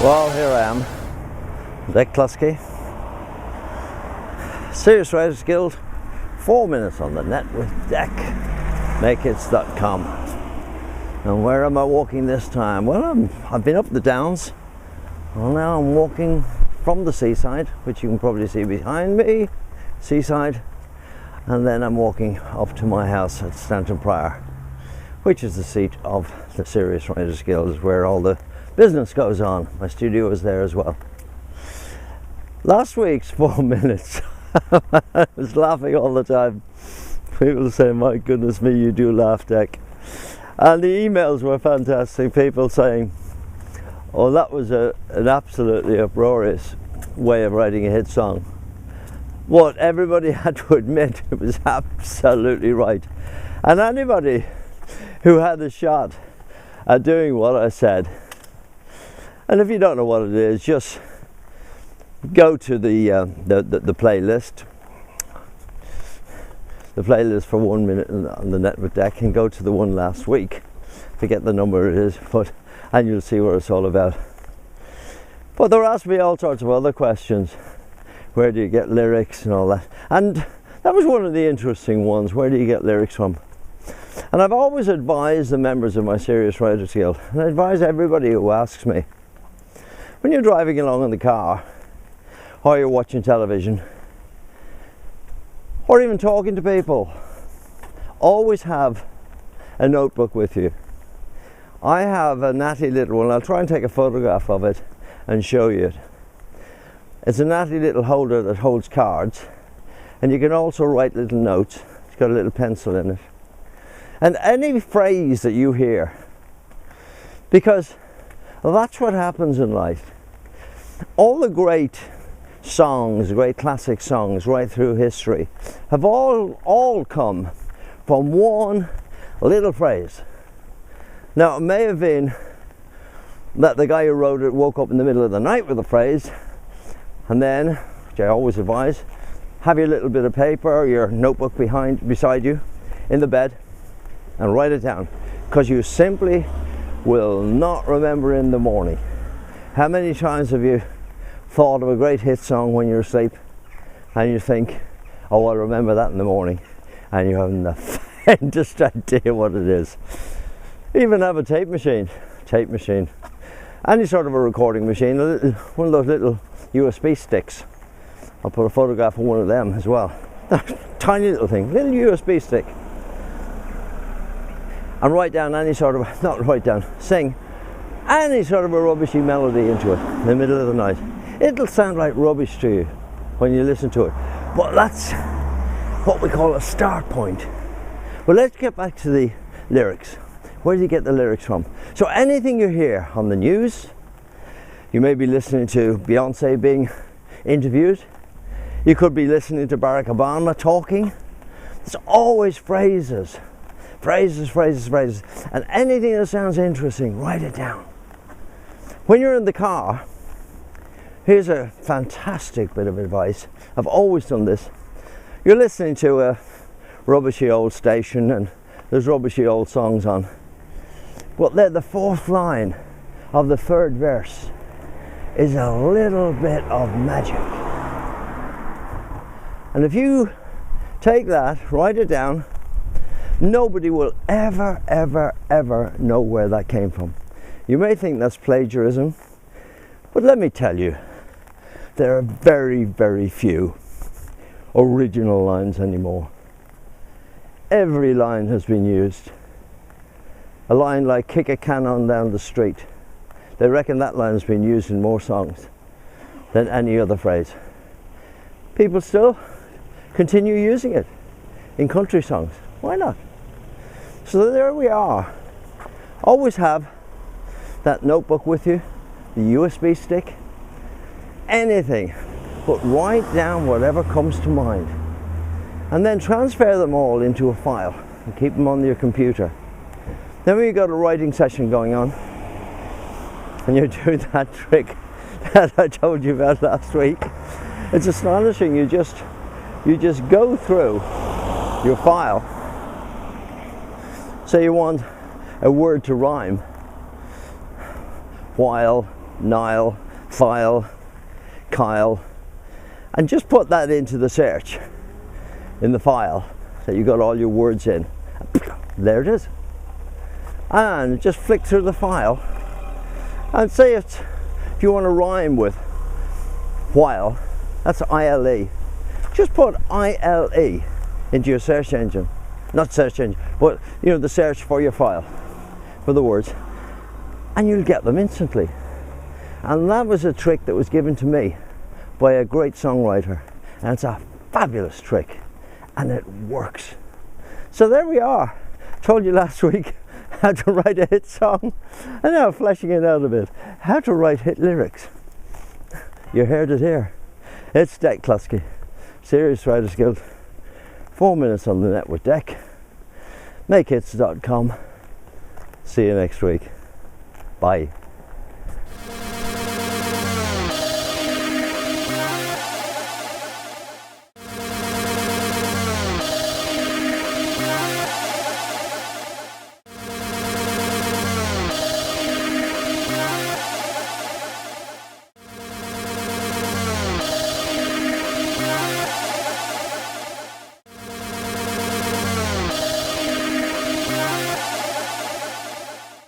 Well, here I am, Dick Cluskey, Serious Writers Guild, 4 minutes on the net with Dick, makehits.com. And where am I walking this time? Well, I've been up the downs. Well, now I'm walking from the seaside, which you can probably see behind me, seaside, and then I'm walking up to my house at Stanton Prior, which is the seat of the Serious Writers Guild, where all the business goes on. My studio is there as well. Last week's 4 minutes, I was laughing all the time. People say, my goodness me, you do laugh, Dick. And the emails were fantastic. People saying, oh, that was an absolutely uproarious way of writing a hit song. What everybody had to admit, it was absolutely right. And anybody who had a shot at doing what I said, and if you don't know what it is, just go to the playlist. The playlist for 1 minute on the net with Deck, and go to the one last week. Forget the number it is, and you'll see what it's all about. But they're asking me all sorts of other questions. Where do you get lyrics and all that? And that was one of the interesting ones. Where do you get lyrics from? And I've always advised the members of my Serious Writers Guild, and I advise everybody who asks me, when you're driving along in the car, or you're watching television, or even talking to people, always have a notebook with you. I have a natty little one. I'll try and take a photograph of it and show you it. It's a natty little holder that holds cards, and you can also write little notes. It's got a little pencil in it. And any phrase that you hear, because that's what happens in life. All the great songs, great classic songs right through history have all come from one little phrase. Now, it may have been that the guy who wrote it woke up in the middle of the night with a phrase, and then, which I always advise, have your little bit of paper or your notebook beside you in the bed and write it down, because you simply will not remember in the morning. How many times have you thought of a great hit song when you're asleep and you think, oh, I'll remember that in the morning, and you haven't the faintest idea what it is? Even have a tape machine, any sort of a recording machine, one of those little USB sticks. I'll put a photograph of one of them as well. Tiny little thing, little USB stick. And write down any sort of, sing any sort of a rubbishy melody into it in the middle of the night. It'll sound like rubbish to you when you listen to it, but that's what we call a start point. Well, let's get back to the lyrics. Where do you get the lyrics from? So anything you hear on the news, you may be listening to Beyonce being interviewed, you could be listening to Barack Obama talking. It's always phrases, and anything that sounds interesting, write it down. When you're in the car, here's a fantastic bit of advice. I've always done this. You're listening to a rubbishy old station and there's rubbishy old songs on. Well, the fourth line of the third verse is a little bit of magic. And if you take that, write it down, nobody will ever know where that came from. You may think that's plagiarism, but let me tell you, there are very few original lines anymore. Every line has been used. A line like kick a can on down the street, they reckon that line has been used in more songs than any other phrase. People still continue using it in country songs. Why not? So there we are. Always have that notebook with you, the USB stick, anything, but write down whatever comes to mind, and then transfer them all into a file and keep them on your computer. Then when you've got a writing session going on and you're doing that trick that I told you about last week, it's astonishing. You just go through your file. Say you want a word to rhyme, while Niall, File, Kyle, and just put that into the search in the file that you got all your words in. There it is. And just flick through the file and say if you want to rhyme with while, that's ILE. Just put ILE into your search engine. Not search engine, but you know, the search for your file, for the words, and you'll get them instantly. And that was a trick that was given to me by a great songwriter, and it's a fabulous trick, and it works. So there we are. Told you last week how to write a hit song, and now fleshing it out a bit, how to write hit lyrics. You heard it here. It's Deck Cluskey, Serious Writers Guild. 4 minutes on the net with Deck. makehits.com. See you next week. Bye.